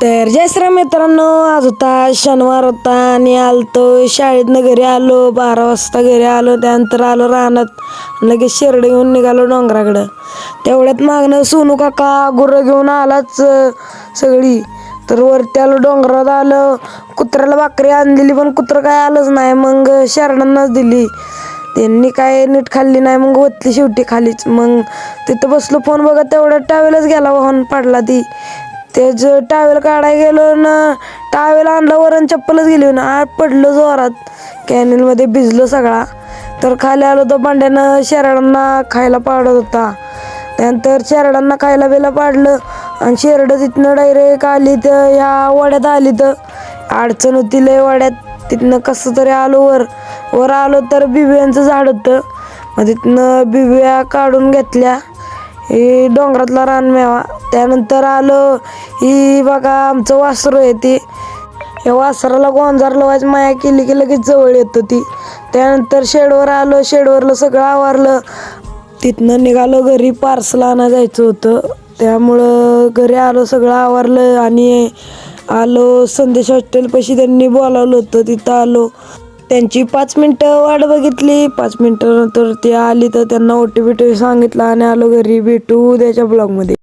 तर जय श्री मित्रांनो, आज होता शनिवार होता आणि आलतो शाळेतनं घरी आलो. 12 वाजता घरी आलो. त्यानंतर आलो रानात, लगेच शेरडं घेऊन निघालो डोंगराकडं. तेवढ्यात मागणं सोनू काका गुरं घेऊन आलाच सगळी. तर वरती आलो, डोंगरात आलं. कुत्र्याला भाकरी आणलेली पण कुत्रं काय आलंच नाही. मग शेरडांनाच दिली, त्यांनी काय नीट खाल्ली नाही. मग वतली शेवटी खालीच. मग तिथं बसलो फोन बघत, तेवढ्यात टावेलच गेला वाहून पडला. तेच टावेल काढायला गेलो ना, टावेल आणला वरण चप्पलच गेली ना, आत पडलं जोरात. कॅनेलमध्ये भिजलो सगळा. तर खाली आलो तर भांड्यानं शेरडांना खायला पाडत होता. त्यानंतर शेरडांना खायला बिला पाडलं आणि शेरडं तिथनं डायरेक्ट आली तर ह्या वड्यात आली. तर अडचण होती लय वड्यात. तिथनं कसं तरी आलो वर आलो तर बिब्यांचं झाड होतं. मग तिथनं बिब्या काढून घेतल्या. ही डोंगरातला रानमेवा. त्यानंतर आलो, ही बघा आमचं वासरू आहे. ती या वासराला गोंजार लावायची माया केली की लगेच जवळ येतं ती. त्यानंतर शेडवर आलो, शेडवरलं सगळं आवरलं. तिथनं निघालो घरी, पार्सल आणायला जायचं होतं. त्यामुळं घरी आलो, सगळं आवरलं आणि आलो संदेश हॉस्टेलपाशी. त्यांनी बोलावलं होतं, तिथं आलो. त्यांची 5 मिनटं वाट बघितली. 5 मिनटं नंतर ती आली तर त्यांना OTP सांगितलं आणि आलो घरी. भेटू उद्याच्या ब्लॉगमध्ये.